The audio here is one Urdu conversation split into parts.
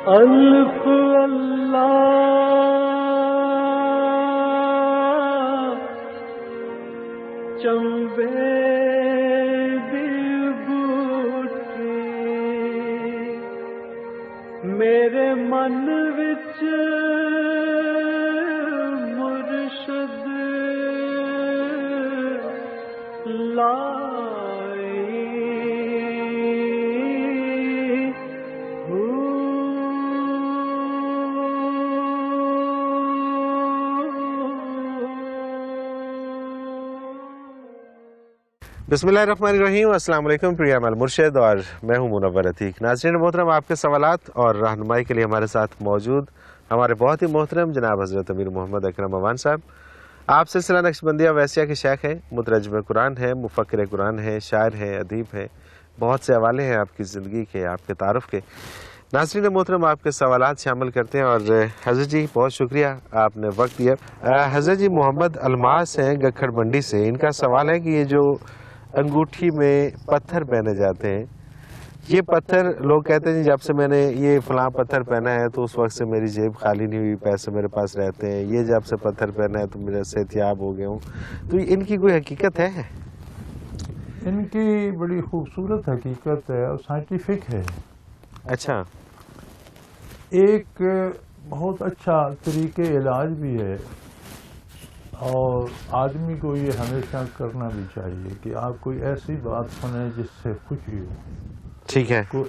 الف اللہ چمبے دی بوٹی میرے من وچ مرشد بسم اللہ الرحمن الرحیم. السلام علیکم. پریام المرشد اور میں ہوں منور عتیق. ناظرین محترم، آپ کے سوالات اور رہنمائی کے لیے ہمارے ساتھ موجود ہمارے بہت ہی محترم جناب حضرت امیر محمد اکرم اوان صاحب. آپ سلسلہ نقشبندیہ ویسیہ کے شیخ ہیں، مترجم قرآن ہیں، مفکر قرآن ہیں، شاعر ہیں، ادیب ہیں. بہت سے حوالے ہیں آپ کی زندگی کے، آپ کے تعارف کے. ناظرین محترم، آپ کے سوالات شامل کرتے ہیں. اور حضرت جی بہت شکریہ آپ نے وقت دیا. حضرت جی محمد الماس ہیں گکھڑ منڈی سے. ان کا سوال ہے کہ یہ جو انگوٹھی میں پتھر پہنے جاتے ہیں، یہ پتھر لوگ کہتے ہیں جب سے میں نے یہ فلاں پتھر پہنا ہے تو اس وقت سے میری جیب خالی نہیں ہوئی، پیسے میرے پاس رہتے ہیں. یہ جب سے پتھر پہنا ہے تو میرے صحتیاب ہو گیا ہوں. تو ان کی کوئی حقیقت ہے؟ ان کی بڑی خوبصورت حقیقت ہے اور سائنٹیفک ہے. اچھا. ایک بہت اچھا طریقے علاج بھی ہے اور آدمی کو یہ ہمیشہ کرنا بھی چاہیے کہ آپ کوئی ایسی بات سنیں جس سے خوشی ہو. ٹھیک ہے. کوئی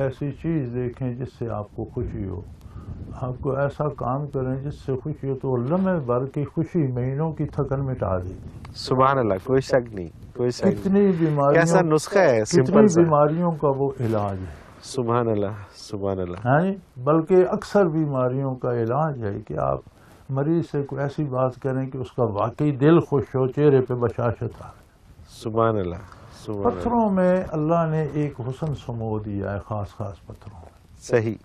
ایسی چیز دیکھیں جس سے آپ کو خوشی ہو. آپ کو ایسا کام کریں جس سے خوشی ہو تو لمحے بھر کی خوشی مہینوں کی تھکن مٹا دی. سبحان اللہ. کوئی شک نہیں، کوئی شک نہیں. کتنی بیماریوں، کیسا نسخہ ہے، کتنی بیماریوں کا وہ علاج ہے. سبحان اللہ، سبحان اللہ. ہاں، بلکہ اکثر بیماریوں کا علاج ہے کہ آپ مریض سے کوئی ایسی بات کریں کہ اس کا واقعی دل خوش ہو، چہرے پہ بشاشت آ. سبحان اللہ. پتھروں میں اللہ نے ایک حسن سمو دیا ہے، خاص پتھروں میں. صحیح،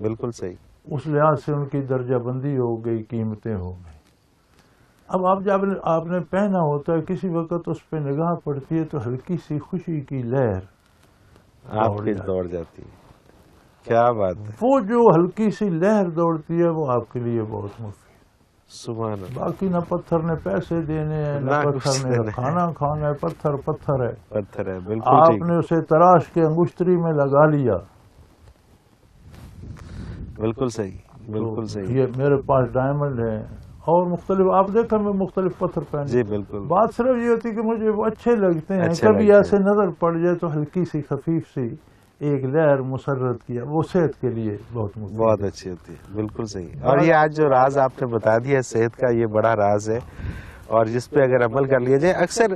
بالکل صحیح. اس لحاظ سے ان کی درجہ بندی ہو گئی، قیمتیں ہو گئی. اب جب آپ نے پہنا ہوتا ہے کسی وقت اس پہ نگاہ پڑتی ہے تو ہلکی سی خوشی کی لہر آپ کی دوڑ جاتی ہے. کیا بات ہے. وہ جو ہلکی سی لہر دوڑتی ہے وہ آپ کے لیے بہت مفید. سبحان اللہ. باقی نہ پتھر نے پیسے دینے ہیں، نہ پتھر نے کھانا کھانا ہے. پتھر ہے، پتھر ہے. بالکل. آپ نے اسے تراش کے انگشتری میں لگا لیا. بالکل صحیح، بالکل صحیح. یہ میرے پاس ڈائمنڈ ہے اور مختلف، آپ دیکھیں میں مختلف پتھر پہنے. جی بالکل. بات صرف یہ ہوتی کہ مجھے وہ اچھے لگتے ہیں. کبھی ایسے نظر پڑ جائے تو ہلکی سی خفیف سی ایک لہر مسرت کیا، وہ صحت کے لیے بہت اچھی ہوتی ہے. بالکل صحیح. اور یہ آج جو راز آپ نے بتا دیا صحت کا، یہ بڑا راز ہے اور جس پہ اگر عمل کر لیا جائے. اکثر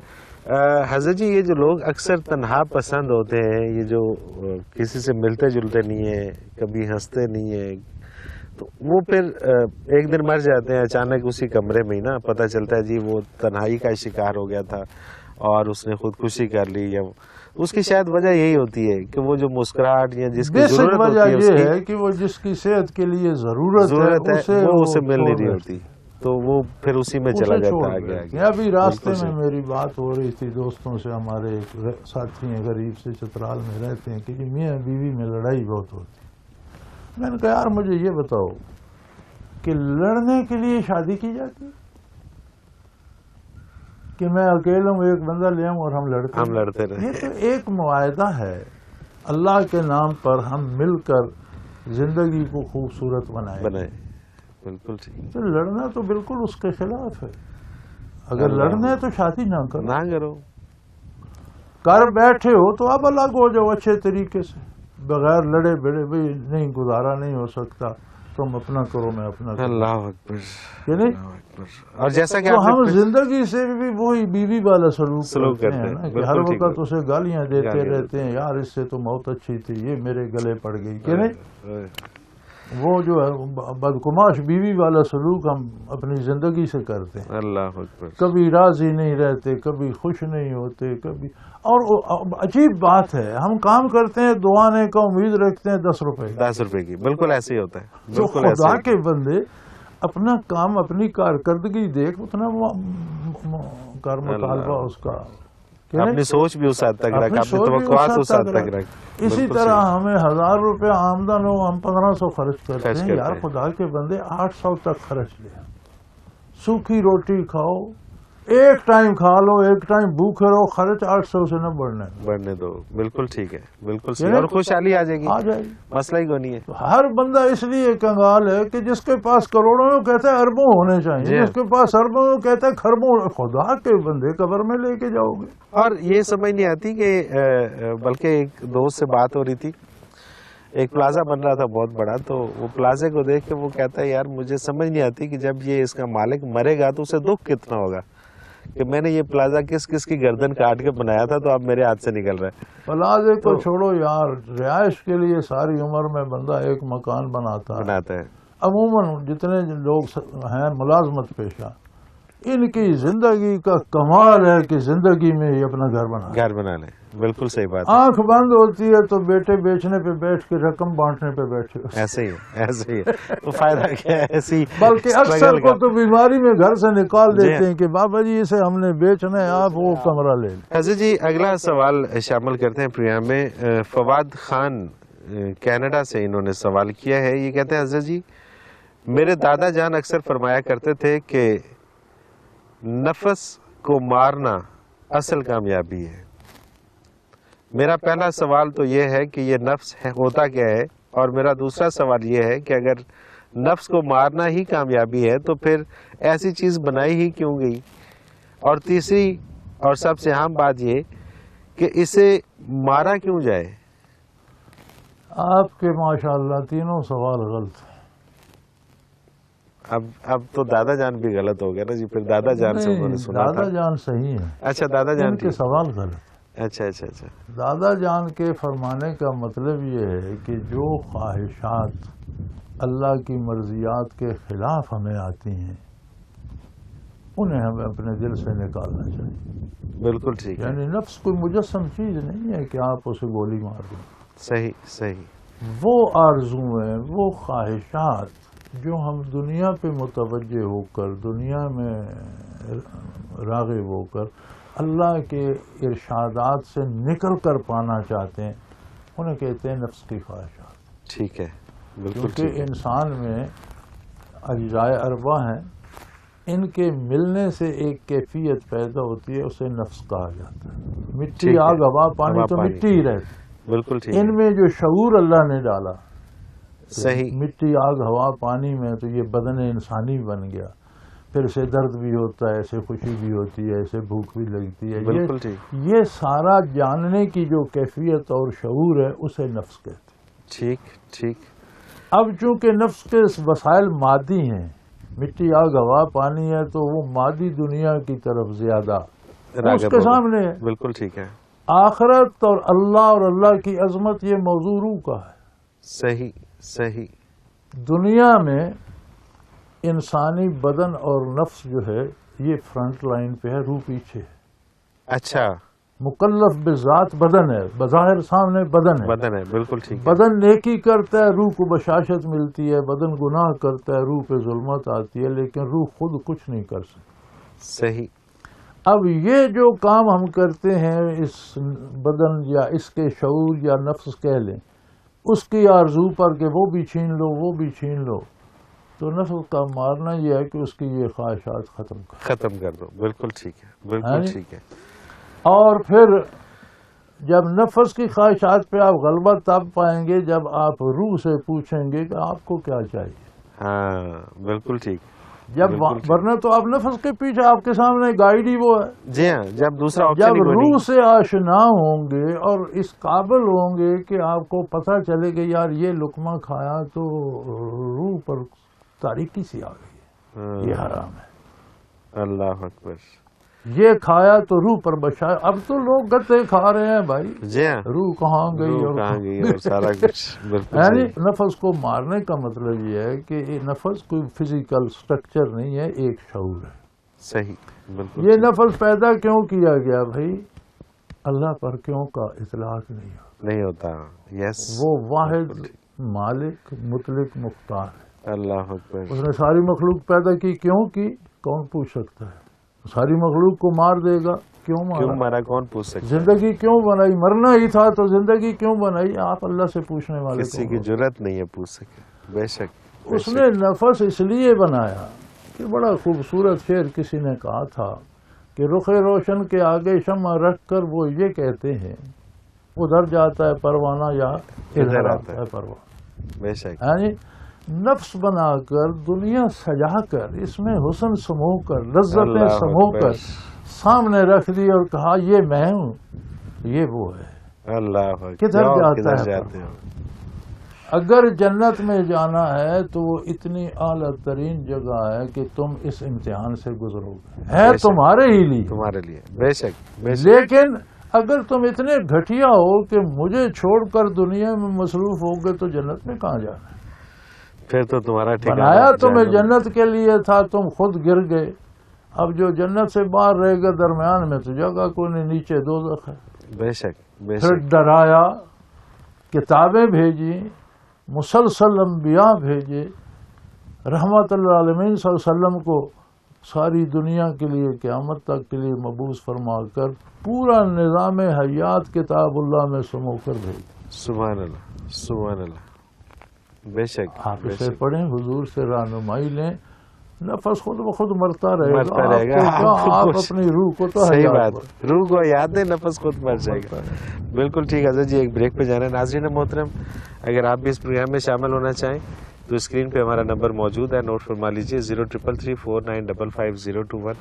حضرت جی یہ جو لوگ اکثر تنہا پسند ہوتے ہیں، یہ جو کسی سے ملتے جلتے نہیں ہیں، کبھی ہنستے نہیں ہیں، تو وہ پھر ایک دن مر جاتے ہیں اچانک اسی کمرے میں ہی. نا پتہ چلتا ہے جی وہ تنہائی کا شکار ہو گیا تھا اور اس نے خودکشی کر لی. یا اس کی شاید وجہ یہی ہوتی ہے کہ وہ جو مسکراہٹ یا جس کی ضرورت ہوتی ہے، وجہ یہ ہے کہ وہ جس کی صحت کے لیے ضرورت ہے وہ اسے مل نہیں رہی ہوتی، تو وہ پھر اسی میں چلا جاتا ہے آگے. ابھی راستے میں میری بات ہو رہی تھی دوستوں سے، ہمارے ایک ساتھی ہیں غریب سے چترال میں رہتے ہیں کہ میاں بیوی میں لڑائی بہت ہوتی. میں نے کہا یار مجھے یہ بتاؤ کہ لڑنے کے لیے شادی کی جاتی کہ میں اکیلا ہوں، ایک بندہ لے آؤں اور ہم لڑتے رہے. یہ تو ایک معاہدہ ہے، اللہ کے نام پر ہم مل کر زندگی کو خوبصورت بنائے. بالکل ٹھیک. تو لڑنا تو بالکل اس کے خلاف ہے. اگر لڑنا ہے تو شادی نہ کرو. کر بیٹھے ہو تو اب الگ ہو جاؤ اچھے طریقے سے، بغیر لڑے بڑے. بھائی نہیں، گزارا نہیں ہو سکتا، تم اپنا کرو میں اپنا کرو. اللہ اکبر. کہ نہیں؟ اور جیسا کہ ہم زندگی سے بھی وہی بیوی والا سلوک کرتے ہیں نا کہ ہر وقت اسے گالیاں دیتے رہتے ہیں، یار اس سے تو موت اچھی تھی، یہ میرے گلے پڑ گئی. کہ نہیں؟ وہ جو ہے بدقماش بیوی والا سلوک ہم اپنی زندگی سے کرتے ہیں. اللہ اکبر. کبھی راضی نہیں رہتے، کبھی خوش نہیں ہوتے، کبھی. اور عجیب بات ہے، ہم کام کرتے ہیں دعانے کا، امید رکھتے ہیں 10 روپے کی. بالکل ایسے ہی ہوتا ہے. تو خدا کے بندے اپنا کام، اپنی کارکردگی دیکھ، اتنا کار مطالبہ اس کا اپنی سوچ بھی اس حد تک رکھ، اپنی توقعات اس حد تک رکھ. اسی طرح ہمیں 1000 روپے آمدن ہو، ہم 1500 خرچ کرتے ہیں. یار خدا کے بندے 800 تک خرچ لے. سوکھی روٹی کھاؤ، ایک ٹائم کھا لو، ایک ٹائم بھوکے رہو، خرچ 800 سے نہ بڑھنے دو. بالکل ٹھیک ہے، بالکل صحیح. اور خوشحالی آ جائے گی، مسئلہ ہی کوئی نہیں ہے. ہر بندہ اس لیے کنگال ہے کہ جس کے پاس کروڑوں وہ کہتا ہے اربوں ہونے چاہیے، جس کے پاس اربوں وہ کہتا ہے خربوں. خدا کے بندے قبر میں لے کے جاؤ گے. اور یہ سمجھ نہیں آتی کہ بلکہ ایک دوست سے بات ہو رہی تھی، ایک پلازا بن رہا تھا بہت بڑا، تو وہ پلازے کو دیکھ کے وہ کہتا ہے یار مجھے سمجھ نہیں آتی کہ جب یہ اس کا مالک مرے گا تو اسے دکھ کتنا ہوگا کہ میں نے یہ پلازا کس کس کی گردن کاٹ کے بنایا تھا تو اب میرے ہاتھ سے نکل رہا ہے. پلازے کو چھوڑو یار، رہائش کے لیے ساری عمر میں بندہ ایک مکان بناتا ہے. عموماً جتنے لوگ ہیں ملازمت پیشہ، ان کی زندگی کا کمال ہے کہ زندگی میں یہ اپنا گھر بنا لیں. بالکل صحیح بات. آنکھ بند ہوتی ہے تو بیٹے بیچنے پہ بیٹھ کے رقم بانٹنے پہ بیٹھے. ایسے ہی ہے. تو فائدہ کیا ہے ایسی؟ بلکہ اکثر کو تو بیماری میں گھر سے نکال دیتے ہیں کہ بابا جی اسے ہم نے بیچنا ہے، آپ وہ کمرہ لے لیں. حضرت جی اگلا سوال شامل کرتے ہیں پروگرام میں. فواد خان کینیڈا سے انہوں نے سوال کیا ہے. یہ کہتے ہیں حضرت جی میرے دادا جان اکثر فرمایا کرتے تھے کہ نفس کو مارنا اصل کامیابی ہے. میرا پہلا سوال تو یہ ہے کہ یہ نفس ہوتا کیا ہے، اور میرا دوسرا سوال یہ ہے کہ اگر نفس کو مارنا ہی کامیابی ہے تو پھر ایسی چیز بنائی ہی کیوں گئی، اور تیسری اور سب سے اہم بات یہ کہ اسے مارا کیوں جائے. آپ کے ماشاءاللہ تینوں سوال غلط ہیں. اب تو دادا جان بھی غلط ہو گیا نا جی. پھر دادا جان سے انہوں نے سنا تھا. دادا جان صحیح ہے. اچھا دادا جان کے سوال غلط. اچھا. دادا جان کے فرمانے کا مطلب یہ ہے کہ جو خواہشات اللہ کی مرضیات کے خلاف ہمیں آتی ہیں انہیں ہمیں اپنے دل سے نکالنا چاہیے. بالکل ٹھیک. یعنی نفس کوئی مجسم چیز نہیں ہے کہ آپ اسے گولی مار دیں. صحیح. وہ آرزویں، وہ خواہشات جو ہم دنیا پہ متوجہ ہو کر، دنیا میں راغب ہو کر اللہ کے ارشادات سے نکل کر پانا چاہتے ہیں، انہیں کہتے ہیں نفس کی خواہشات. ٹھیک ہے. کیونکہ انسان میں اجزائے اربع ہیں، ان کے ملنے سے ایک کیفیت پیدا ہوتی ہے، اسے نفس کہا جاتا ہے. مٹی آگ ہوا پانی تو مٹی ہی رہتی. بالکل ٹھیک. ان میں جو شعور اللہ نے ڈالا، صحیح، مٹی آگ ہوا پانی میں، تو یہ بدن انسانی بن گیا. پھر اسے درد بھی ہوتا ہے، اسے خوشی بھی ہوتی ہے، اسے بھوک بھی لگتی ہے. بالکل ٹھیک. یہ سارا جاننے کی جو کیفیت اور شعور ہے اسے نفس کہتے ہیں. ٹھیک. اب چونکہ نفس کے وسائل مادی ہیں، مٹی آگ ہوا پانی ہے، تو وہ مادی دنیا کی طرف زیادہ اس کے سامنے ہے. بالکل ٹھیک ہے. آخرت اور اللہ کی عظمت یہ موضوع روح کا ہے. صحیح. دنیا میں انسانی بدن اور نفس جو ہے یہ فرنٹ لائن پہ ہے، روح پیچھے ہے. اچھا. مکلف بذات بدن ہے، بظاہر سامنے بدن ہے. بالکل ٹھیک. بدن نیکی کرتا ہے، روح کو بشاشت ملتی ہے. بدن گناہ کرتا ہے، روح پہ ظلمت آتی ہے، لیکن روح خود کچھ نہیں کر سکتی. صحیح. اب یہ جو کام ہم کرتے ہیں اس بدن یا اس کے شعور یا نفس کہہ لیں، اس کی آرزو پر کہ وہ بھی چھین لو، تو نفس کا مارنا یہ ہے کہ اس کی یہ خواہشات ختم کر دو. بالکل ٹھیک ہے. اور پھر جب نفس کی خواہشات پہ آپ غلبہ تب پائیں گے جب آپ روح سے پوچھیں گے کہ آپ کو کیا چاہیے. ہاں بالکل ٹھیک. ورنہ تو آپ نفس کے پیچھے، آپ کے سامنے گائیڈ ہی وہ ہے. جی ہاں. جب روح سے آشنا ہوں گے اور اس قابل ہوں گے کہ آپ کو پتہ چلے کہ یار یہ لقمہ کھایا تو روح پر تاریکی سی آ گئی، یہ حرام ہے. اللہ اکبر. یہ کھایا تو روح پر بشایا. اب تو لوگ گتے کھا رہے ہیں بھائی. جی ہاں. روح کہاں گئی اور سارا کچھ. یعنی نفس کو مارنے کا مطلب یہ ہے کہ نفس کوئی فزیکل سٹرکچر نہیں ہے، ایک شعور ہے. صحیح. بالکل. یہ نفس پیدا کیوں کیا گیا بھائی؟ اللہ پر کیوں کا اطلاق نہیں ہوتا. یس. وہ واحد مالک مطلق مختار ہے. اللہ اکبر. اس نے ساری مخلوق پیدا کی، کیوں کی؟ کون پوچھ سکتا ہے؟ ساری مخلوق کو مار دے گا کیوں مارا کون پوچھ سکتا ہے؟ زندگی کیوں بنائی؟ مرنا ہی تھا تو زندگی کیوں بنائی؟ آپ اللہ سے پوچھنے والے کسی کی جرات نہیں ہے پوچھ سکے. بے شک اس نے نفس اس لیے بنایا کہ بڑا خوبصورت شعر کسی نے کہا تھا کہ رخ روشن کے آگے شمع رکھ کر وہ یہ کہتے ہیں ادھر جاتا ہے پروانہ یا ادھر آتا ہے پروانہ. بے شک. یعنی نفس بنا کر دنیا سجا کر اس میں حسن سمو کر لذتیں سمو کر سامنے رکھ دی اور کہا یہ میں ہوں یہ وہ ہے. اللہ کدھر جاتا ہے؟ اگر جنت میں جانا ہے تو وہ اتنی اعلیٰ ترین جگہ ہے کہ تم اس امتحان سے گزرو گے، ہے تمہارے ہی لیے، تمہارے لیے. بے شک. لیکن اگر تم اتنے گھٹیا ہو کہ مجھے چھوڑ کر دنیا میں مصروف ہو گئے تو جنت میں کہاں جانا ہے؟ پھر تو تمہارا بنایا تمہیں جنت کے لیے تھا، تم خود گر گئے. اب جو جنت سے باہر رہے گا درمیان میں تو جگہ کوئی نہیں، نیچے دوزخ ہے. بے شک. پھر ڈرایا، کتابیں بھیجی، مسلسل انبیاء بھیجے، رحمت اللہ عالمین صلی اللہ علیہ وسلم کو ساری دنیا کے لیے قیامت تک کے لیے مبعوث فرما کر پورا نظام حیات کتاب اللہ میں سمو کر بھیجا. سبحان اللہ سبحان اللہ. بے شک. آپ اسے پڑھیں، حضور سے رہنمائی لیں، نفس خود بخود مرتا رہے گا. آپ اپنی روح کو تو صحیح بات، روح کو یاد ہے، نفس خود مر جائے گا. بالکل ٹھیک ہے جی. ایک بریک پہ جانا ہے. ناظرین محترم، اگر آپ بھی اس پروگرام میں شامل ہونا چاہیں تو اسکرین پہ ہمارا نمبر موجود ہے، نوٹ فرما لیجیے 0333495521.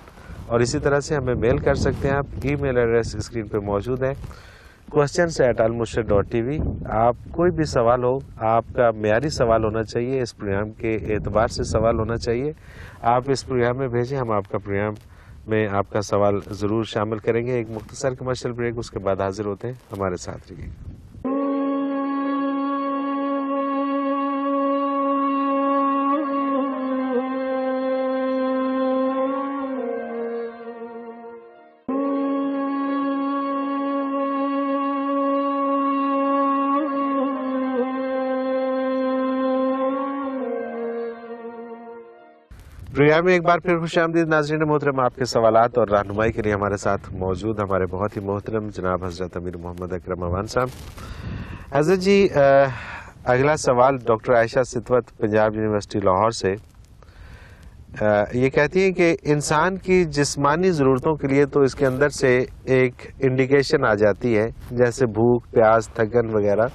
اور اسی طرح سے ہمیں میل کر سکتے ہیں آپ. ای میل ایڈریس اسکرین پہ موجود ہے questions@almurshid.tv. آپ کوئی بھی سوال ہو، آپ کا معیاری سوال ہونا چاہیے، اس پروگرام کے اعتبار سے سوال ہونا چاہیے، آپ اس پروگرام میں بھیجیں. ہم آپ کا پروگرام میں آپ کا سوال ضرور شامل کریں گے. ایک مختصر کمرشل بریک، اس کے بعد حاضر ہوتے ہیں. ہمارے ساتھ رہیے. پروگرام میں ایک بار پھر خوش آمدید. ناظرین محترم، آپ کے سوالات اور رہنمائی کے لیے ہمارے ساتھ موجود ہمارے بہت ہی محترم جناب حضرت امیر محمد اکرم اوان صاحب. حضرت جی، اگلا سوال ڈاکٹر عائشہ ستوت پنجاب یونیورسٹی لاہور سے. یہ کہتی ہیں کہ انسان کی جسمانی ضرورتوں کے لیے تو اس کے اندر سے ایک انڈیکیشن آ جاتی ہے، جیسے بھوک، پیاس، تھکن وغیرہ.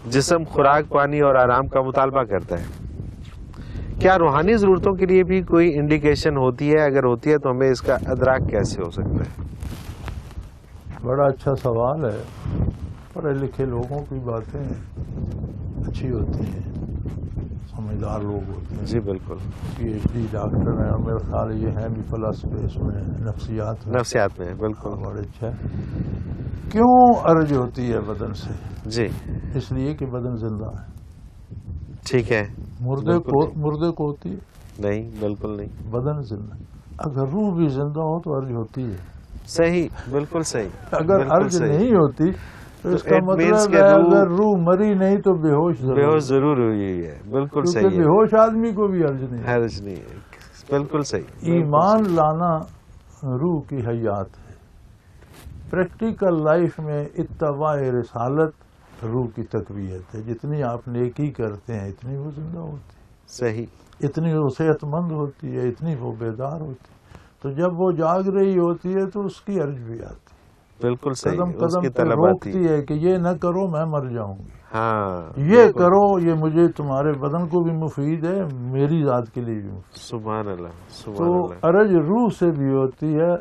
جسم خوراک، پانی اور آرام کا مطالبہ کرتا ہے. کیا روحانی ضرورتوں کے لیے بھی کوئی انڈیکیشن ہوتی ہے؟ اگر ہوتی ہے تو ہمیں اس کا ادراک کیسے ہو سکتا ہے؟ بڑا اچھا سوال ہے. پڑھے لکھے لوگوں کی باتیں اچھی ہوتی ہیں، سمجھدار لوگ ہوتے ہیں. جی بالکل. PhD ڈاکٹر ہیں اور میرا خیال یہ ہے بھی فلسفے اس میں نفسیات میں. بالکل بڑا اچھا. کیوں ارج ہوتی ہے بدن سے؟ جی اس لیے کہ بدن زندہ ہے. ٹھیک ہے. مردے کو ہوتی ہے؟ نہیں، بالکل نہیں. بدن زندہ. اگر روح بھی زندہ ہو تو ارج ہوتی ہے. صحیح، بالکل صحیح. اگر ارج نہیں ہوتی تو اس کا مطلب ہے اگر روح مری نہیں تو بے ہوش ضرور ہوئی ہے. بالکل صحیح. بے ہوش آدمی کو بھی ارج نہیں ہے. بالکل صحیح. ایمان لانا روح کی حیات ہے. پریکٹیکل لائف میں اتباع رسالت روح کی تقویت ہے. جتنی آپ نیکی کرتے ہیں اتنی وہ زندہ ہوتی ہے. صحیح. اتنی وہ صحت مند ہوتی ہے، اتنی وہ بیدار ہوتی ہے. تو جب وہ جاگ رہی ہوتی ہے تو اس کی ارج بھی آتی ہے. بالکل صحیح. قدم قدم پہ روکتی ہے کہ یہ نہ کرو میں مر جاؤں گی. ہاں، یہ کرو، یہ مجھے تمہارے بدن کو بھی مفید ہے، میری ذات کے لیے بھی مفید. سبحان اللہ سبحان تو اللہ. ارج روح سے بھی ہوتی ہے.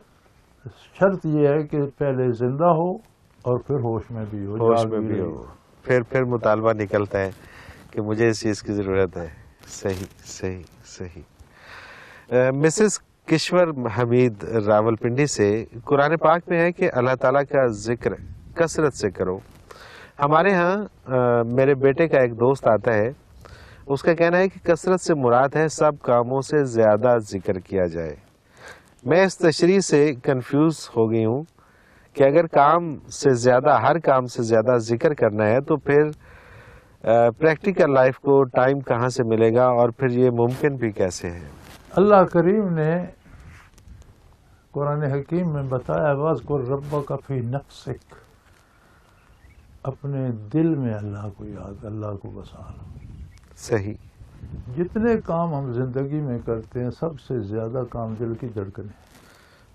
شرط یہ ہے کہ پہلے زندہ ہو اور پھر ہوش میں بھی ہو. ہوش میں بھی ہو. پھر مطالبہ نکلتا ہے کہ مجھے اس چیز کی ضرورت ہے. صحیح صحیح صحیح. مسز کشور حمید راول پنڈی سے، قرآن پاک میں ہے کہ اللہ تعالیٰ کا ذکر کثرت سے کرو. ہمارے ہاں میرے بیٹے کا ایک دوست آتا ہے، اس کا کہنا ہے کہ کثرت سے مراد ہے سب کاموں سے زیادہ ذکر کیا جائے. میں اس تشریح سے کنفیوز ہو گئی ہوں کہ اگر ہر کام سے زیادہ ذکر کرنا ہے تو پھر پریکٹیکل لائف کو ٹائم کہاں سے ملے گا، اور پھر یہ ممکن بھی کیسے ہے؟ اللہ کریم نے قرآن حکیم میں بتایا وَاذْكُرْ رَبَّكَ فِي نَفْسِكَ، اپنے دل میں اللہ کو یاد، اللہ کو بسا لو۔ صحیح۔ جتنے کام ہم زندگی میں کرتے ہیں سب سے زیادہ کام دل کی دھڑکنیں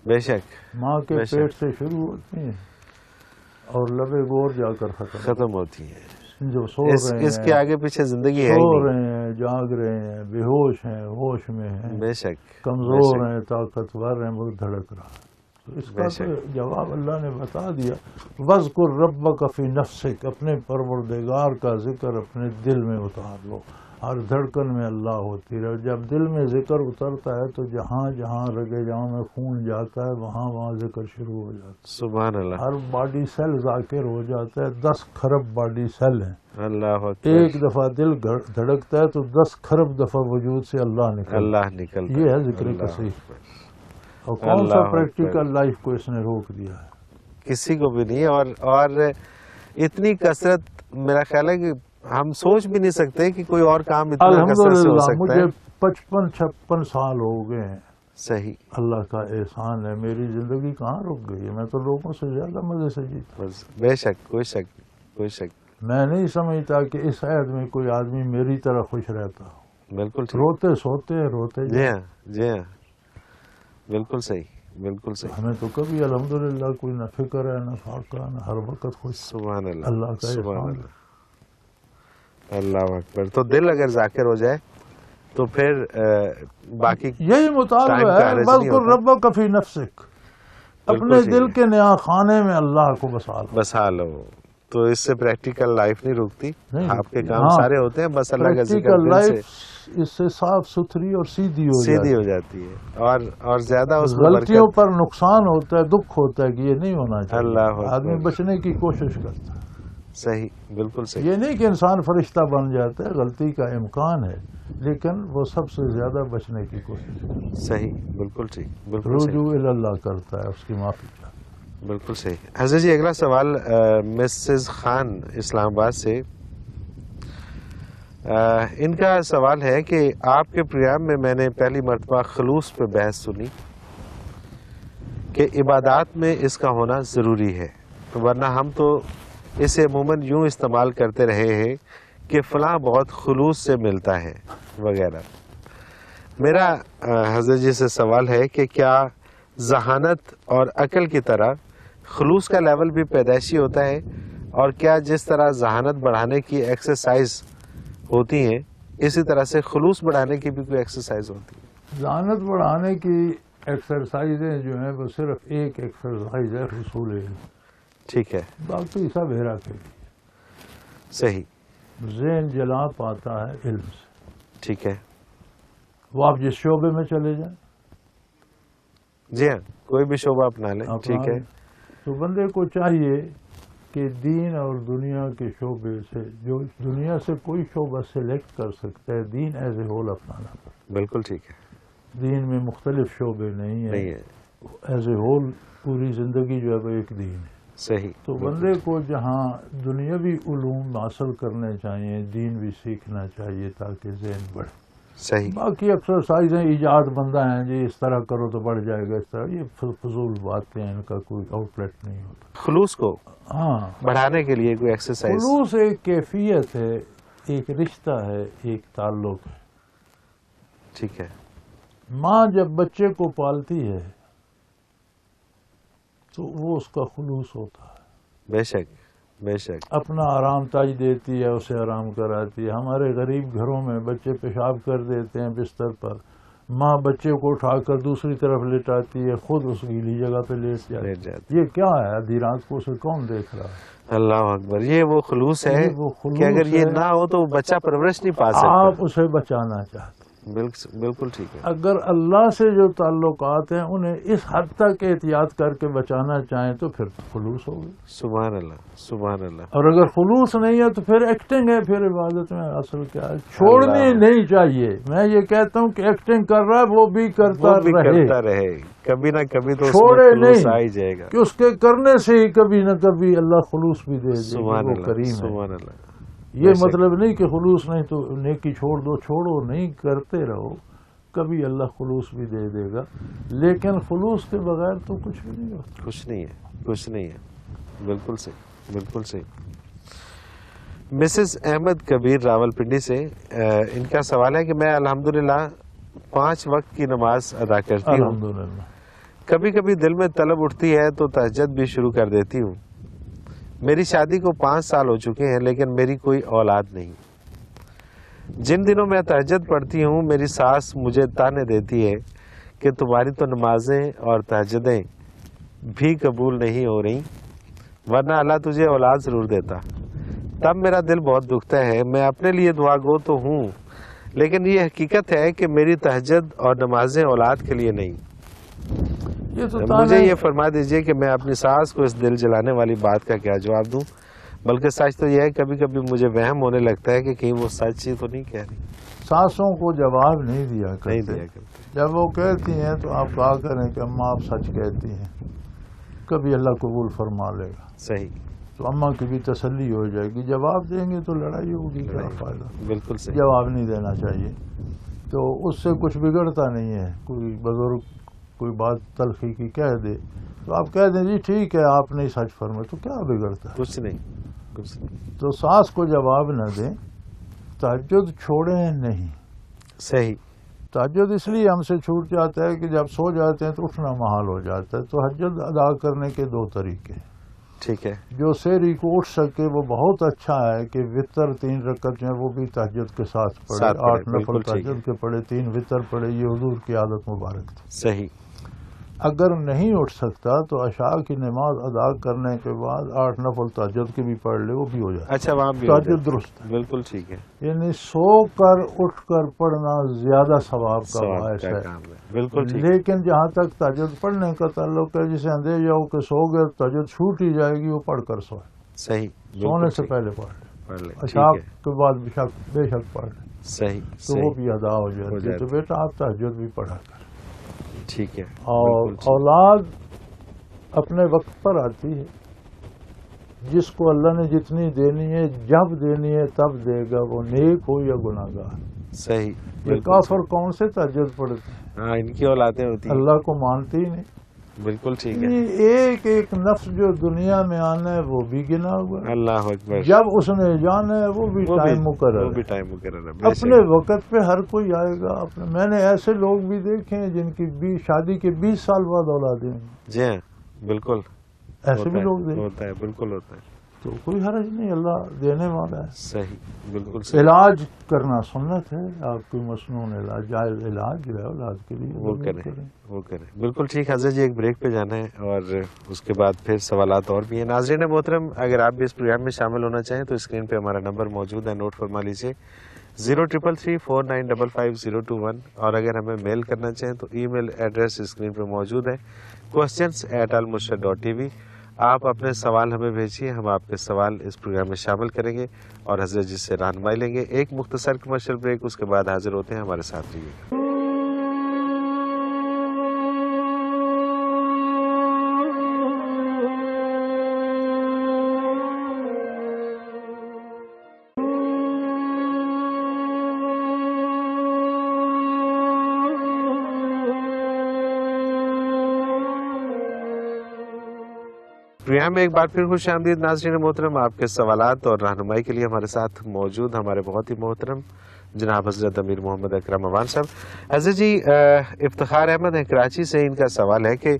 بے شک ماں کے پیٹ سے شروع ہوتی ہیں اور لبے گور جا کر ختم ہوتی ہے۔ جو سو رہے ہیں، اس کے آگے پیچھے زندگی ہے، سو رہے ہیں، جاگ رہے ہیں، بے ہوش ہیں، ہوش میں ہیں، بے شک کمزور ہیں، طاقتور ہیں، وہ دھڑک رہا ہے۔ تو اس کا تو جواب اللہ نے بتا دیا، وَاذْكُرْ رَبَّكَ فِي نَفْسِكَ، اپنے پروردگار کا ذکر اپنے دل میں اتار لو، ہر دھڑکن میں اللہ ہوتی رہے۔ جب دل میں ذکر اترتا ہے تو جہاں جہاں رگے جاؤں میں خون جاتا ہے وہاں وہاں ذکر شروع ہو جاتا ہے۔ سبحان اللہ۔ ہر باڈی سیل ذاکر ہو جاتا ہے۔ 10 کھرب باڈی سیل ہیں، اللہ اکبر۔ ایک دفعہ دل دھڑکتا ہے تو 10 کھرب دفعہ وجود سے اللہ نکلتا ہے۔ یہ ہے ذکر کثیر۔ اور کون سا پریکٹیکل لائف کو اس نے روک دیا ہے؟ کسی کو بھی نہیں۔ اور اتنی کثرت میرا خیال ہے کہ ہم سوچ بھی نہیں سکتے کہ کوئی اور کام اتنا کثرت سے ہو سکتا ہے۔ مجھے 55-56 سال ہو گئے ہیں۔ صحیح۔ اللہ کا احسان ہے، میری زندگی کہاں رک گئی ہے؟ میں تو لوگوں سے زیادہ مزے سے جیتا۔ بے شک، کوئی شک کوئی شک۔ میں نہیں سمجھتا کہ اس عہد میں کوئی آدمی میری طرح خوش رہتا ہو۔ بالکل روتے سوتے روتے جی ہاں جی ہاں، بالکل صحیح بالکل صحیح۔ ہمیں تو کبھی الحمدللہ کوئی نہ فکر ہے نہ فاقہ، نہ ہر وقت خوش۔ سبحان اللہ، اللہ کا سبحان احسان۔ اللہ، اللہ اکبر۔ تو دل اگر ذاکر ہو جائے تو پھر باقی یہی مطالبہ ہے، وَاذْكُرْ رَبَّكَ فِي نَفْسِكَ، اپنے دل کے نیا خانے میں اللہ کو بسا لو۔ تو اس سے پریکٹیکل لائف نہیں رکتی، آپ کے کام سارے ہوتے ہیں، بس اللہ کا ذکر پریکٹیکل دل لائف سے اس سے صاف ستھری اور سیدھی ہو جاتی ہے، اور زیادہ اس میں غلطیوں برکت۔ پر نقصان ہوتا ہے، دکھ ہوتا ہے کہ یہ نہیں ہونا چاہیے، اللہ اکبر۔ آدمی بچنے کی کوشش کرتا ہے۔ صحیح، بالکل صحیح۔ یہ نہیں کہ انسان فرشتہ بن جاتا ہے، غلطی کا امکان ہے، لیکن وہ سب سے زیادہ بچنے کی کوشش کرتا ہے، صحیح، بالکل صحیح، بالکل صحیح، رجوع اللہ کرتا ہے، اس کی معافی چاہتا ہے۔ بالکل صحیح۔ حضرت جی اگلا سوال مسز خان اسلام آباد سے، ان کا سوال ہے کہ آپ کے پروگرام میں نے پہلی مرتبہ خلوص پہ بحث سنی کہ عبادات میں اس کا ہونا ضروری ہے، ورنہ ہم تو اسے عموماً یوں استعمال کرتے رہے ہیں کہ فلاں بہت خلوص سے ملتا ہے وغیرہ۔ میرا حضرت جی سے سوال ہے کہ کیا ذہانت اور عقل کی طرح خلوص کا لیول بھی پیدائشی ہوتا ہے، اور کیا جس طرح ذہانت بڑھانے کی ایکسرسائز ہوتی ہیں اسی طرح سے خلوص بڑھانے کی بھی کوئی ایکسرسائز ہوتی ہے؟ ذہانت بڑھانے کی ایکسرسائزیں جو ہیں وہ صرف ایک ایکسرسائز ہے، حصول علم۔ ٹھیک ہے، باقی سب ہیرا پھیری۔ صحیح، ذہن جلا پاتا ہے علم سے۔ ٹھیک ہے، وہ آپ جس شعبے میں چلے جائیں، جی ہاں، کوئی بھی شعبہ اپنا لیں، ٹھیک ہے۔ تو بندے کو چاہیے کہ دین اور دنیا کے شعبے سے، جو دنیا سے کوئی شعبہ سلیکٹ کر سکتا ہے، دین ایز اے ہول اپنانا پڑتا۔ بالکل ٹھیک ہے، دین میں مختلف شعبے نہیں ہیں، ایز اے ہول پوری زندگی جو ہے وہ ایک دین ہے۔ صحیح۔ تو بندے کو جہاں دنیاوی علوم حاصل کرنے چاہیے، دین بھی سیکھنا چاہیے تاکہ ذہن بڑھے۔ صحیح۔ باقی ایکسرسائزیں ایجاد بندہ ہیں جی اس طرح کرو تو بڑھ جائے گا، اس طرح، یہ فضول باتیں ہیں، ان کا کوئی آؤٹ لیٹ نہیں ہوتا۔ خلوص کو ہاں، بڑھانے کے لیے کوئی ایکسرسائز؟ خلوص ایک کیفیت ہے، ایک رشتہ ہے، ایک تعلق ہے۔ ٹھیک ہے۔ ماں جب بچے کو پالتی ہے تو وہ اس کا خلوص ہوتا ہے۔ بے شک بے شک۔ اپنا آرام تاج دیتی ہے، اسے آرام کراتی ہے۔ ہمارے غریب گھروں میں بچے پیشاب کر دیتے ہیں بستر پر، ماں بچے کو اٹھا کر دوسری طرف لٹاتی ہے، خود اس گیلی جگہ پہ لیٹ جاتی ہے۔ یہ کیا ہے؟ آدھی رات کو اسے کون دیکھ رہا ہے؟ اللہ اکبر، یہ وہ خلوص ہے کہ اگر یہ نہ ہو تو بچہ پرورش نہیں پا سکتا۔ آپ اسے بچانا چاہتے، بالکل ٹھیک ہے۔ اگر اللہ سے جو تعلقات ہیں انہیں اس حد تک احتیاط کر کے بچانا چاہیں تو پھر خلوص ہوگی۔ سبحان اللہ سبحان اللہ۔ اور اگر خلوص نہیں ہے تو پھر ایکٹنگ ہے، پھر عبادت میں اصل کیا ہے؟ چھوڑنی نہیں چاہیے۔ میں یہ کہتا ہوں کہ ایکٹنگ کر رہا ہے وہ بھی کرتا رہے، کبھی نہ کبھی تو چھوڑے نہیں، آ ہی جائے گا کہ اس کے کرنے سے ہی کبھی نہ کبھی اللہ خلوص بھی دے دے۔ سبحان وہ کریم ہے۔ سبحان اللہ۔ یہ مطلب نہیں کہ خلوص نہیں تو نیکی چھوڑ دو، چھوڑو نہیں، کرتے رہو۔ کبھی اللہ خلوص بھی دے دے گا، لیکن خلوص کے بغیر تو کچھ بھی نہیں ہوتا. کچھ نہیں ہے، کچھ نہیں ہے. بالکل صحیح، بالکل صحیح. مسز احمد کبیر راول پنڈی سے ان کا سوال ہے کہ میں الحمدللہ 5 وقت کی نماز ادا کرتی ہوں. الحمدللہ. کبھی کبھی دل میں طلب اٹھتی ہے تو تہجد بھی شروع کر دیتی ہوں. میری شادی کو 5 سال ہو چکے ہیں لیکن میری کوئی اولاد نہیں. جن دنوں میں تہجد پڑھتی ہوں میری ساس مجھے تانے دیتی ہے کہ تمہاری تو نمازیں اور تہجدیں بھی قبول نہیں ہو رہی، ورنہ اللہ تجھے اولاد ضرور دیتا. تب میرا دل بہت دکھتا ہے. میں اپنے لیے دعا گو تو ہوں، لیکن یہ حقیقت ہے کہ میری تہجد اور نمازیں اولاد کے لیے نہیں. مجھے یہ فرما دیجئے کہ میں اپنی ساس کو اس دل جلانے والی بات کا کیا جواب دوں. بلکہ سچ تو یہ ہے کبھی کبھی مجھے وہم ہونے لگتا ہے کہ کہیں وہ سچ ہی تو نہیں کہہ رہی. ساسوں کو جواب نہیں دیا نہیں کرتے. دیا کرتے. جب وہ کہتی ہیں تو آپ کہا کریں کہ اماں آپ سچ کہتی ہیں، کبھی اللہ قبول فرما لے گا. صحیح. تو اماں کی بھی تسلی ہو جائے گی. جواب دیں گے تو لڑائی ہوگی، کیا فائدہ. بالکل صحیح. جواب نہیں دینا چاہیے. تو اس سے کچھ بگڑتا نہیں ہے. کوئی بزرگ کوئی بات تلخی کی کہہ دے تو آپ کہہ دیں جی ٹھیک ہے آپ نہیں سچ فرمائے، تو کیا بگڑتا ہے. کچھ نہیں، کچھ نہیں. تو ساس کو جواب نہ دیں. تہجد چھوڑیں نہیں. صحیح. تہجد اس لیے ہم سے چھوٹ جاتا ہے کہ جب سو جاتے ہیں تو اٹھنا محال ہو جاتا ہے. تو تہجد ادا کرنے کے 2 طریقے. ٹھیک ہے. جو سحری کو اٹھ سکے وہ بہت اچھا ہے کہ وطر 3 رکعت جو ہے وہ بھی تہجد کے ساتھ پڑھے. 8 نفل تہجد کے پڑھے، 3 وطر پڑھے. یہ حضور کی عادت مبارک تھی. صحیح. اگر نہیں اٹھ سکتا تو عشاء کی نماز ادا کرنے کے بعد 8 نفل تہجد کے بھی پڑھ لے، وہ بھی ہو جائے. اچھا وہاں بھی تہجد درست ہے. بالکل ٹھیک ہے. یعنی سو کر اٹھ کر پڑھنا زیادہ ثواب کا باعث ہے. بالکل ٹھیک. لیکن جہاں تک تہجد پڑھنے کا تعلق ہے، جسے اندیشہ ہو کہ سو گئے تہجد چھوٹ ہی جائے گی، وہ پڑھ کر سوئے. صحیح. سونے سے پہلے پڑھ لے. عشاء کے بعد بے شک پڑھ لے. صحیح. تو وہ بھی ادا ہو جاتی ہے. تو بیٹا آپ تہجد بھی پڑھا کر. ٹھیک ہے. اور اولاد اپنے وقت پر آتی ہے. جس کو اللہ نے جتنی دینی ہے جب دینی ہے تب دے گا، وہ نیک ہو یا گناہگار. صحیح. یہ کافر کون سے تہجد پڑھتے ہیں؟ ہاں ان کی اولادیں ہوتی ہیں. اللہ کو مانتے ہی نہیں. بالکل ٹھیک ہے. ایک ایک نفس جو دنیا میں آنا ہے وہ بھی گنا ہوا. اللہ اکبر. جب اس نے جانا ہے وہ بھی ٹائم مقرر. وہ بھی ٹائم مقرر ہے. اپنے وقت پہ ہر کوئی آئے گا. میں نے ایسے لوگ بھی دیکھے ہیں جن کی شادی کے 20 سال بعد اولادیں ہیں. جی ہاں بالکل. ایسے بھی لوگ دیکھے. ہوتا ہے. بالکل ہوتا ہے. تو کوئی حرج نہیں، اللہ دینے والا ہے. صحیح. بالکل صحیح. علاج کرنا سنت ہے. آپ کی مسنون علاج، جائز علاج جو ہے اولاد کے لیے وہ کریں. بالکل ٹھیک. حضرت جی ایک بریک پہ جانا ہے اور اس کے بعد پھر سوالات اور بھی ہیں. ناظرین محترم اگر آپ بھی اس پروگرام میں شامل ہونا چاہیں تو اسکرین پہ ہمارا نمبر موجود ہے، نوٹ فرما لیجیے 033349555021. اور اگر ہمیں میل کرنا چاہیں تو ای میل ایڈریس اسکرین پہ موجود ہے questions@almurshid.tv. آپ اپنے سوال ہمیں بھیجیے، ہم آپ کے سوال اس پروگرام میں شامل کریں گے اور حضرت جی سے رہنمائی لیں گے. ایک مختصر کمرشل بریک، اس کے بعد حاضر ہوتے ہیں. ہمارے ساتھ رہیے. پروگرام میں ایک بار پھر خوش آمدید. ناظرین محترم آپ کے سوالات اور رہنمائی کے لیے ہمارے ساتھ موجود ہمارے بہت ہی محترم جناب حضرت امیر محمد اکرم اوان صاحب. حضرت جی افتخار احمد ہے کراچی سے. ان کا سوال ہے کہ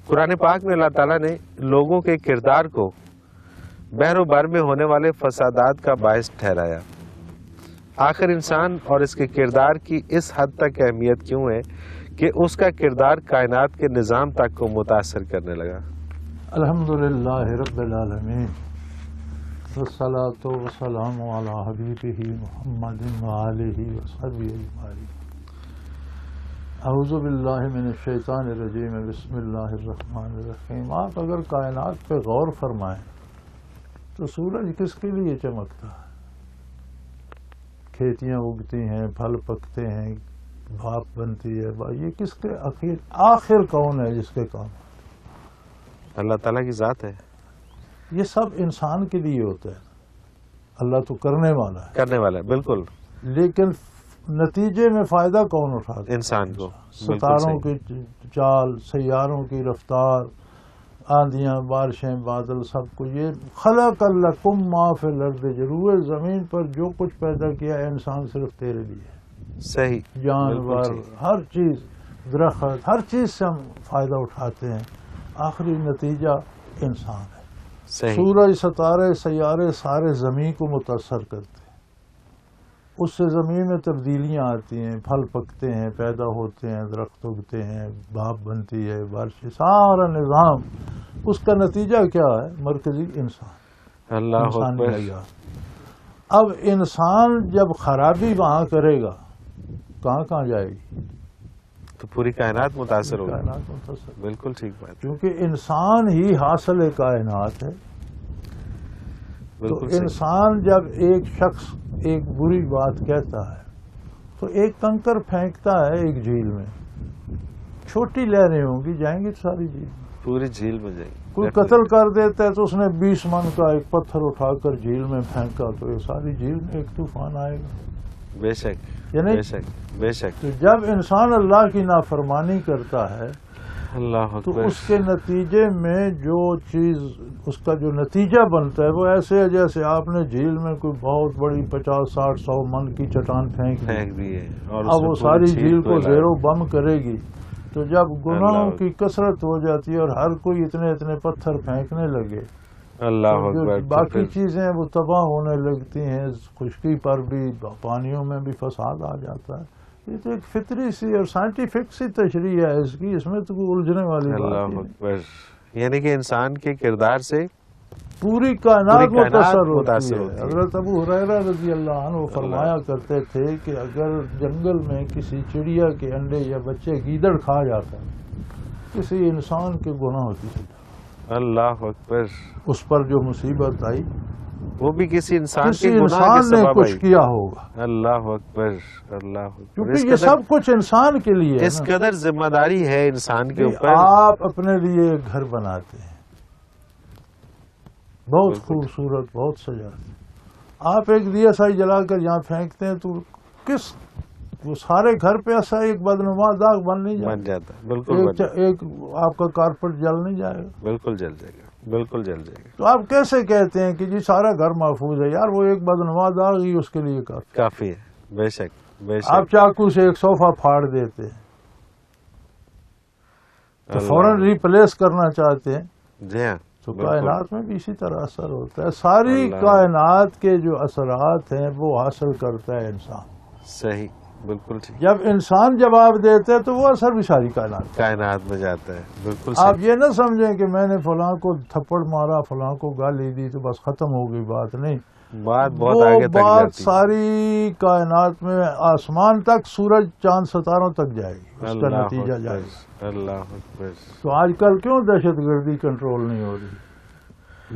قرآن پاک میں اللہ تعالیٰ نے لوگوں کے کردار کو بحر و بر میں ہونے والے فسادات کا باعث ٹھہرایا. آخر انسان اور اس کے کردار کی اس حد تک اہمیت کیوں ہے کہ اس کا کردار کائنات کے نظام تک کو متاثر کرنے لگا؟ الحمدللہ رب العالمین والصلاۃ والسلام علی حبیبہ محمد وآلہ وصحبہ اجمعین. اعوذ باللہ من الشیطان الرجیم. بسم اللہ الرحمن الرحیم. آپ اگر کائنات پہ غور فرمائیں تو سورج کس کے لیے چمکتا ہے؟ کھیتیاں اگتی ہیں، پھل پکتے ہیں، بھاپ بنتی ہے. یہ کس کے آخر کون ہے جس کے کام؟ اللہ تعالیٰ کی ذات ہے. یہ سب انسان کے لیے ہوتا ہے. اللہ تو کرنے والا ہے. کرنے والا ہے بالکل. لیکن نتیجے میں فائدہ کون اٹھاتا ہے؟ انسان کو. ستاروں کی چال، سیاروں کی رفتار، آندیاں، بارشیں، بادل، سب کچھ. یہ خلق لکم ما فی الارض، روئے زمین پر جو کچھ پیدا کیا ہے انسان صرف تیرے لیے. صحیح. جانور، ہر چیز، درخت، ہر چیز سے ہم فائدہ اٹھاتے ہیں. آخری نتیجہ انسان ہے. صحیح. سورج، ستارے، سیارے سارے زمین کو متاثر کرتے ہیں. اس سے زمین میں تبدیلیاں آتی ہیں، پھل پکتے ہیں، پیدا ہوتے ہیں، درخت اگتے ہیں، بھاپ بنتی ہے، بارش، سارا نظام. اس کا نتیجہ کیا ہے؟ مرکزی انسان. اللہ انسانی اکبر. حیات. اب انسان جب خرابی وہاں کرے گا کہاں کہاں جائے گی؟ تو پوری کائنات متاثر ہوگی. کائنات متاثر. بالکل ٹھیک بات. کیونکہ انسان ہی حاصل کائنات ہے. تو بالکل صحیح. انسان جب ایک شخص ایک بری بات کہتا ہے تو ایک کنکر پھینکتا ہے ایک جھیل میں، چھوٹی لہریں ہوں گی، جائیں گی ساری جھیل. پوری جھیل میں جائے گی. کوئی قتل کر دیتا ہے تو اس نے 20 من کا ایک پتھر اٹھا کر جھیل میں پھینکا تو یہ ساری جھیل میں ایک طوفان آئے گا. بے شک. یعنی بے شک. بے شک. تو جب انسان اللہ کی نافرمانی کرتا ہے اللہ تو اکبر. اس کے نتیجے میں جو چیز، اس کا جو نتیجہ بنتا ہے وہ ایسے ہے جیسے آپ نے جھیل میں کوئی بہت بڑی 50 60 100 من کی چٹان پھینک دی ہے اور اب وہ ساری جھیل کو زیرو بم کرے گی. تو جب گناہوں کی کثرت ہو جاتی ہے اور ہر کوئی اتنے اتنے پتھر پھینکنے لگے، اللہ جو اکبر. باقی چیزیں وہ تباہ ہونے لگتی ہیں. خشکی پر بھی، پانیوں میں بھی فساد آ جاتا ہے. یہ تو ایک فطری سی اور سائنٹیفک سی تشریح ہے اس کی، اس میں تو کوئی الجھنے والی بات اللہ نہیں. اکبر. یعنی کہ انسان کے کردار سے پوری کائنات متاثر ہوتی متاثر ہے. ہوتی ہے. حضرت ابو ہریرہ رضی اللہ عنہ فرمایا کرتے تھے کہ اگر جنگل میں کسی چڑیا کے انڈے یا بچے گیدڑ کھا جاتا ہے، کسی انسان کے گناہ کی سزا. اللہ اکبر. اس پر جو مصیبت آئی وہ بھی کسی انسان کسی کے گناہ کے انسان نے سبب کچھ آئی. کیا ہوگا. اللہ اکبر. اللہ اکبر. کیونکہ یہ سب کچھ انسان کے لیے ہے اس نا. قدر ذمہ داری ہے انسان کے اوپر. آپ اپنے لیے گھر بناتے ہیں، بہت خوبصورت، بہت سجاتے ہیں. آپ ایک دیا سائی جلا کر یہاں پھینکتے ہیں تو کس وہ سارے گھر پہ ایسا ایک بدنما داغ بن نہیں بن جائے جاتا. بالکل ایک آپ کا کارپیٹ جل نہیں جائے گا. بالکل جل جائے گا. بالکل جل جائے گا. تو آپ کیسے کہتے ہیں کہ جی سارا گھر محفوظ ہے؟ یار وہ ایک بدنما داغ ہی اس کے لیے کافی ہے. بے شک. بے شک. آپ چاقو سے ایک صوفہ پھاڑ دیتے ہیں تو فوراً ریپلیس کرنا چاہتے ہیں. جی ہاں. تو کائنات میں بھی اسی طرح اثر ہوتا ہے. ساری کائنات کے جو اثرات ہیں وہ حاصل کرتا ہے انسان. صحیح. بالکل ٹھیک. جب انسان جواب دیتے ہیں تو وہ اثر بھی ساری کائنات میں جاتا ہے. بالکل. آپ یہ نہ سمجھیں کہ میں نے فلاں کو تھپڑ مارا، فلاں کو گالی دی تو بس ختم ہو گئی بات. نہیں، بات بہت آگے تک بات جاتی ہے. ساری کائنات میں آسمان تک، سورج چاند ستاروں تک جائے گی. اس کا اللہ نتیجہ اکبر. جائے گا. اللہ اکبر. تو آج کل کیوں دہشت گردی کنٹرول نہیں ہو رہی؟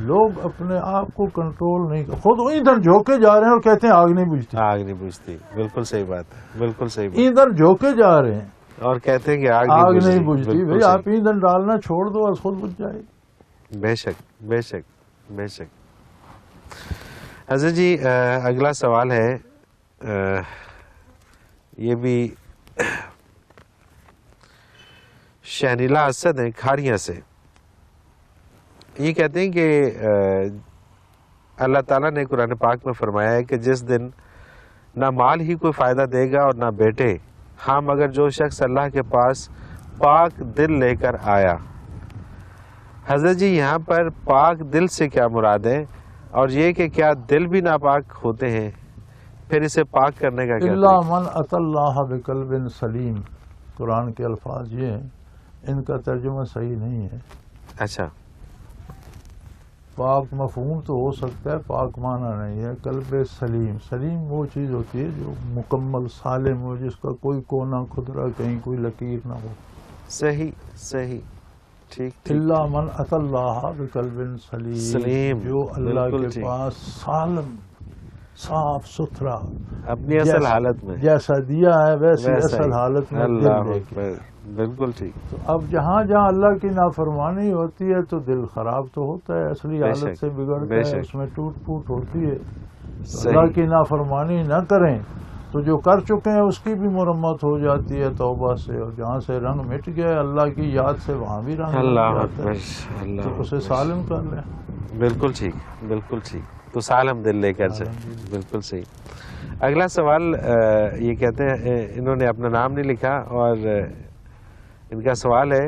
لوگ اپنے آپ کو کنٹرول نہیں خود ادھر جھوکے جا رہے ہیں اور کہتے ہیں آگ نہیں بجھتی. آگ نہیں بجھتی. بالکل صحیح بات ہے. بالکل صحیح بات. ادھر جھوکے جا رہے ہیں اور کہتے ہیں کہ آگ نہیں بجھتی. بھائی آپ ایندھن ڈالنا چھوڑ دو اور خود بجھ جائے گی. بے شک. بے شک. بے شک. حضرت جی اگلا سوال ہے، یہ بھی شہنیلا اسد ہیں کھاریاں سے. یہ کہتے ہیں کہ اللہ تعالیٰ نے قرآن پاک میں فرمایا ہے کہ جس دن نہ مال ہی کوئی فائدہ دے گا اور نہ بیٹے، ہاں مگر جو شخص اللہ کے پاس پاک دل لے کر آیا. حضرت جی یہاں پر پاک دل سے کیا مراد ہے، اور یہ کہ کیا دل بھی ناپاک ہوتے ہیں؟ پھر اسے پاک کرنے کا کیا اللہ من اتی اللہ بقلب سلیم. قرآن کے الفاظ یہ ہیں، ان کا ترجمہ صحیح نہیں ہے. اچھا. پاک مفہوم تو ہو سکتا ہے، پاک معنی نہیں ہے. قلب سلیم، سلیم وہ چیز ہوتی ہے جو مکمل سالم ہو، جس کا کوئی کونا خدرہ کہیں کوئی لکیر نہ ہو. صحیح. صحیح. ٹھیک. اللہ من اتی اللہ بقلب سلیم، جو اللہ کے پاس سالم، صاف ستھرا، اپنی اصل حالت میں جیسا دیا ہے ویسے اصل حالت میں دل لے کے. بالکل ٹھیک. تو اب جہاں جہاں اللہ کی نافرمانی ہوتی ہے تو دل خراب تو ہوتا ہے، اصلی حالت سے بگڑتا ہے، اس میں ٹوٹ پھوٹ ہوتی ہے. اللہ کی نافرمانی نہ کریں تو جو کر چکے ہیں اس کی بھی مرمت ہو جاتی ہے توبہ سے، اور جہاں سے رنگ مٹ گیا اللہ کی یاد سے وہاں بھی رنگ اللہ مٹ جاتا ہے، اللہ تو اسے سالم کر لیں۔ بالکل ٹھیک، بالکل ٹھیک، تو سالم دل لے کر چلیں، بالکل صحیح۔ اگلا سوال یہ کہتے ہیں، انہوں نے اپنا نام نہیں لکھا، اور ان کا سوال ہے،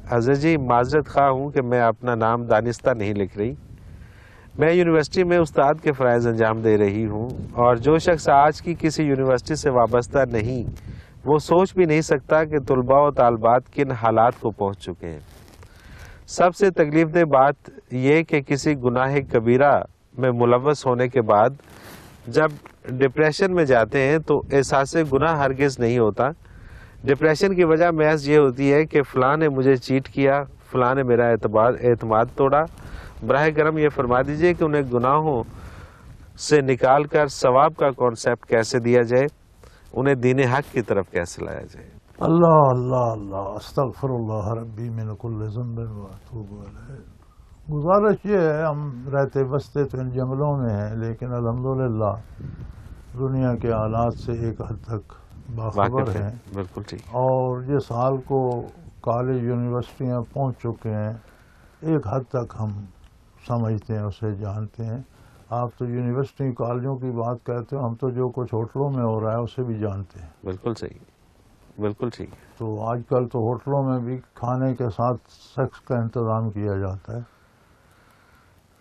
حضرت جی معذرت خواہ ہوں کہ میں اپنا نام دانستہ نہیں لکھ رہی، میں یونیورسٹی میں استاد کے فرائض انجام دے رہی ہوں، اور جو شخص آج کی کسی یونیورسٹی سے وابستہ نہیں وہ سوچ بھی نہیں سکتا کہ طلباء و طالبات کن حالات کو پہنچ چکے ہیں۔ سب سے تکلیف دہ بات یہ کہ کسی گناہ کبیرہ میں ملوث ہونے کے بعد جب ڈپریشن میں جاتے ہیں تو احساس گناہ ہرگز نہیں ہوتا، ڈپریشن کی وجہ محض یہ ہوتی ہے کہ فلاں نے مجھے چیٹ کیا، فلاں نے میرا اعتماد توڑا۔ براہ کرم یہ فرما دیجئے کہ انہیں گناہوں سے نکال کر ثواب کا کانسیپٹ کیسے دیا جائے، انہیں دین حق کی طرف کیسے لایا جائے۔ اللہ اللہ اللہ، استغفر اللہ ربی من کل ذنب واتوب الیہ۔ گزارش یہ ہے، ہم رہتے بستے تو ان جنگلوں میں ہیں، لیکن الحمدللہ دنیا کے حالات سے ایک حد تک باخبر ہیں، بالکل ٹھیک، اور جس حال کو کالج یونیورسٹیاں پہنچ چکے ہیں ایک حد تک ہم سمجھتے ہیں، اسے جانتے ہیں۔ آپ تو یونیورسٹی کالجوں کی بات کہتے ہو، ہم تو جو کچھ ہوٹلوں میں ہو رہا ہے اسے بھی جانتے ہیں۔ بالکل صحیح، بالکل ٹھیک۔ تو آج کل تو ہوٹلوں میں بھی کھانے کے ساتھ سیکس کا انتظام کیا جاتا ہے۔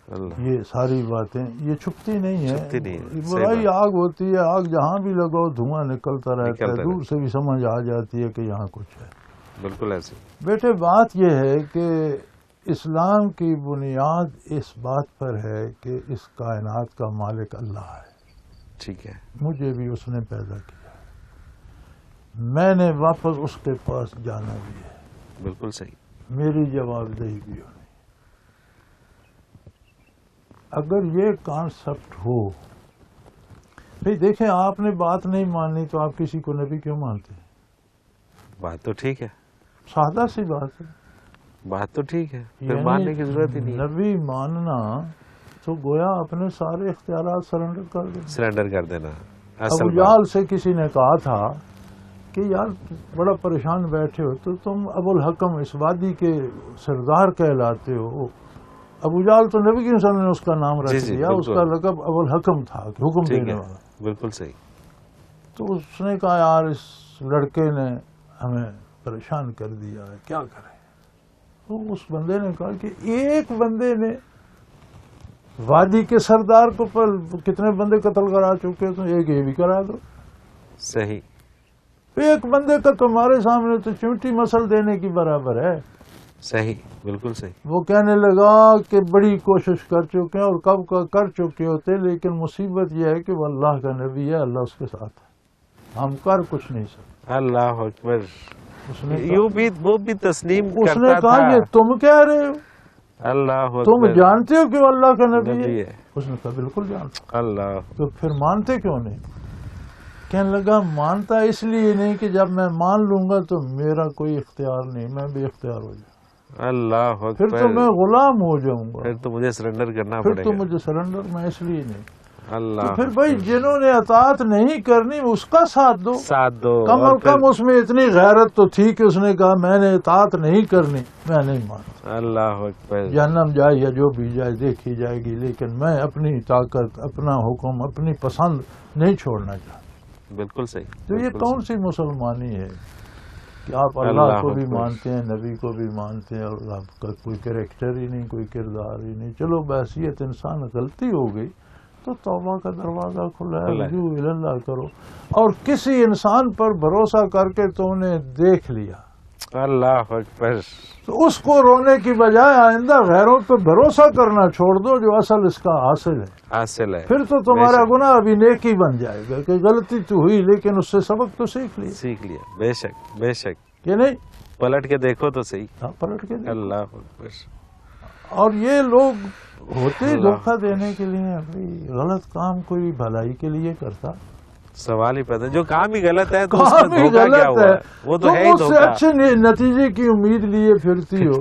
اللہ، یہ ساری باتیں یہ چھپتی نہیں چھپتی نہیں ہے، ہے، برائی صحیح آگ ہوتی ہے، آگ جہاں بھی لگاؤ دھواں نکلتا رہتا ہے، نکلتا دور سے بھی سمجھ آ جاتی ہے کہ یہاں کچھ ہے۔ بالکل ایسے۔ بیٹے بات یہ ہے کہ اسلام کی بنیاد اس بات پر ہے کہ اس کائنات کا مالک اللہ ہے، ٹھیک ہے، مجھے بھی اس نے پیدا کیا، میں نے واپس اس کے پاس جانا بھی ہے، بالکل صحیح، میری جواب دہی بھی ہونی۔ اگر یہ کانسیپٹ ہو، بھئی دیکھیں آپ نے بات نہیں ماننی تو آپ کسی کو نبی کیوں مانتے ہیں؟ بات تو ٹھیک ہے، سادہ سی بات ہے، بات تو ٹھیک ہے، پھر ماننے کی ضرورت ہی نہیں ہے، نبی ماننا تو گویا اپنے سارے اختیارات سرنڈر کر دینا۔ سرنڈر کر دینا، ابو اصل بات۔ جہل سے کسی نے کہا تھا کہ یار بڑا پریشان بیٹھے ہو تو تم ابو الحکم اس وادی کے سردار کہلاتے ہو۔ ابو جہل تو نبی صلی اللہ علیہ وسلم نے اس کا نام رکھ دیا، اس کا لقب ابو الحکم تھا، حکم دینے والا۔ بالکل صحیح۔ تو اس نے کہا یار اس لڑکے نے ہمیں پریشان کر دیا ہے، کیا کریں؟ تو اس بندے نے کہا کہ ایک بندے نے وادی کے سردار کو پر کتنے بندے قتل کرا چکے تو ایک یہ بھی کرا دو۔ صحیح، ایک بندے کا تمہارے سامنے تو چونٹی مسل دینے کی برابر ہے۔ صحیح، بالکل صحیح۔ وہ کہنے لگا کہ بڑی کوشش کر چکے ہیں اور کب کا کر چکے ہوتے، لیکن مصیبت یہ ہے کہ وہ اللہ کا نبی ہے، اللہ اس کے ساتھ ہے، ہم کر کچھ نہیں سکتے۔ اللہ اکبر، اس نے یوں بھی وہ بھی تسلیم اس نے کرتا کہا تھا۔ یہ تم کہہ رہے ہو، اللہ تم اکبر، جانتے ہو کہ وہ اللہ کا نبی نبی ہے؟ ہے۔ اس نے کہا بالکل جانتا۔ اللہ، تو پھر مانتے کیوں نہیں؟ کہنے لگا مانتا اس لیے نہیں کہ جب میں مان لوں گا تو میرا کوئی اختیار نہیں، میں بے اختیار ہو جاؤں، اللہ پھر تو میں اکبر، غلام ہو جاؤں گا، پھر تو مجھے سرنڈر کرنا پھر پڑے تو گا۔ مجھے سرنڈر، میں اس لیے نہیں۔ تو اللہ، پھر بھائی جنہوں نے اطاعت نہیں کرنی اس کا ساتھ دو، ساتھ دو، کم اور از کم پھر اس میں اتنی غیرت تو تھی کہ اس نے کہا میں نے اطاعت نہیں کرنی، میں نہیں مانتا، اللہ اکبر، جہنم جائے یا جو بھی جائے دیکھی جائے گی، لیکن میں اپنی طاقت، اپنا حکم، اپنی پسند نہیں چھوڑنا چاہتا۔ بالکل صحیح۔ تو یہ بالکل کون صحیح۔ سی مسلمانی ہے کہ آپ اللہ اللہ کو بھی اکبر۔ مانتے ہیں، نبی کو بھی مانتے ہیں، اور آپ کا کوئی کریکٹر ہی نہیں، کوئی کردار ہی نہیں۔ چلو بحیثیت انسان غلطی ہو گئی تو توبہ کا دروازہ کھلا ہے، رجوع الی اللہ کرو، اور کسی انسان پر بھروسہ کر کے تم نے دیکھ لیا اللہ اکبر، تو اس کو رونے کی بجائے آئندہ غیروں پہ بھروسہ کرنا چھوڑ دو جو اصل اس کا حاصل ہے، حاصل ہے، پھر تو تمہارا بے شک، گناہ ابھی نیکی بن جائے گا کہ غلطی تو ہوئی لیکن اس سے سبق تو سیکھ لیا، سیکھ لیا، بے شک، بے شک، کہ نہیں؟ پلٹ کے دیکھو تو صحیح۔ ہاں، پلٹ کے دیکھو۔ اللہ اکبر، اور یہ لوگ ہوتے اللہ دھوکہ دینے کے لیے، بھائی غلط کام کوئی بھلائی کے لیے کرتا، سوال ہی پیدا، جو کام ہی غلط ہے تو اس کام میں ہی دھوکہ کیا غلط ہوا ہے، ہے؟ وہ تو تم ہے ہی اس سے دھوکہ۔ اچھے نتیجے کی امید لیے پھرتی ہو۔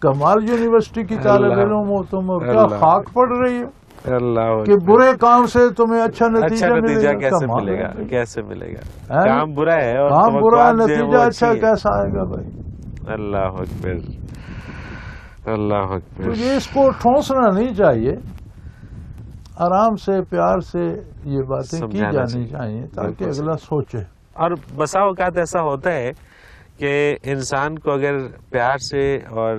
کمال یونیورسٹی کی طالب اللہ، علم ہو تم، اور کیا اللہ، خاک پڑ رہی ہو، اللہ کہ برے کام سے تمہیں اچھا نتیجہ کیسے ملے گا؟ کیسے ملے گا؟ کام برا ہے اور کام برا، نتیجہ اچھا کیسا آئے گا بھائی؟ اللہ اکبر، اللہ اکبر۔ تو یہ اس کو ٹھونسنا نہیں چاہیے، آرام سے پیار سے یہ باتیں کی جانی چاہیے تاکہ اگلا سوچے۔ اور بسا اوقات ایسا ہوتا ہے کہ انسان کو اگر پیار سے اور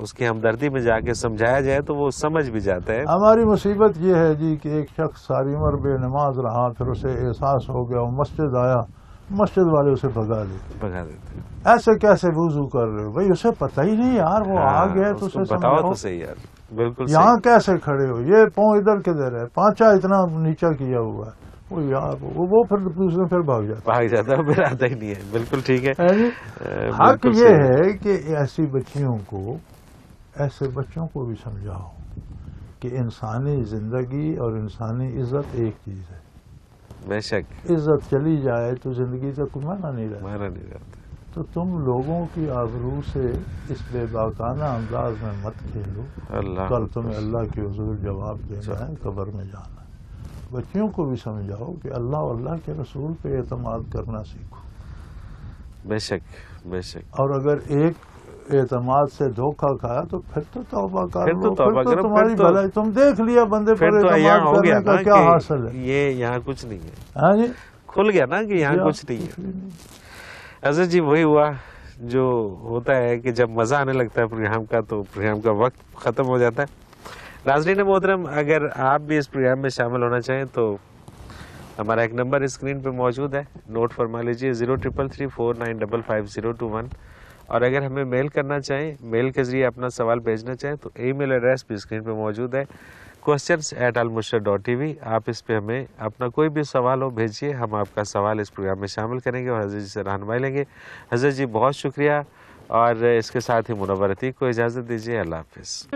اس کی ہمدردی میں جا کے سمجھایا جائے تو وہ سمجھ بھی جاتا ہے۔ ہماری مصیبت یہ ہے جی کہ ایک شخص ساری عمر بے نماز رہا، پھر اسے احساس ہو گیا، وہ مسجد آیا، مسجد والے اسے بھگا دیتے۔ ایسے کیسے وضو کر رہے ہو بھائی؟ اسے پتہ ہی نہیں یار، وہ آ گیا تو اسے بتاؤ تو صحیح یار، بالکل یہاں کیسے کھڑے ہو، یہ پاؤں ادھر کدھر ہے، پانچا اتنا نیچا کیا ہوا ہے، وہ یار وہ پھر دوسرے پھر بھاگ جاتا ہے، پھر آتا ہی نہیں ہے۔ بالکل ٹھیک ہے۔ حق یہ ہے کہ ایسی بچیوں کو، ایسے بچوں کو بھی سمجھاؤ کہ انسانی زندگی اور انسانی عزت ایک چیز ہے۔ بے شک عزت چلی جائے تو زندگی کا کوئی معنی نہیں رہتا۔ تو تم لوگوں کی آبرو سے اس بے باکانہ انداز میں مت کھیلو، کل تمہیں اللہ کے حضور جواب دینا ہے، قبر میں جانا ہے۔ بچیوں کو بھی سمجھاؤ کہ اللہ اور اللہ کے رسول پہ اعتماد کرنا سیکھو۔ بے شک بے شک۔ اور اگر ایک اعتماد سے دھوکہ کھایا تو پھر تو توبہ کرو، پھر تو تمہاری بھلائی، تم دیکھ لیا بندے پر اعتماد کرنے کا کیا حاصل ہے؟ یہ یہاں کچھ نہیں ہے۔ ہاں جی، کھل گیا نا کہ یہاں کچھ نہیں ہے۔ حضرت جی وہی ہوا جو ہوتا ہے کہ جب مزہ آنے لگتا ہے پروگرام کا تو پروگرام کا وقت ختم ہو جاتا ہے۔ ناظرین محترم، اگر آپ بھی اس پروگرام میں شامل ہونا چاہیں تو ہمارا ایک نمبر اسکرین پہ موجود ہے، نوٹ فرما لیجیے 033349555021۔ اور اگر ہمیں میل کرنا چاہیں، میل کے ذریعے اپنا سوال بھیجنا چاہیں تو ای میل ایڈریس بھی اسکرین پہ موجود ہے، questions@almushraf.tv۔ آپ اس پہ ہمیں اپنا کوئی بھی سوال ہو بھیجیے، ہم آپ کا سوال اس پروگرام میں شامل کریں گے اور حضرت جی سے رہنمائی لیں گے۔ حضرت جی بہت شکریہ، اور اس کے ساتھ ہی منور عتیق کو اجازت دیجیے۔ اللہ حافظ۔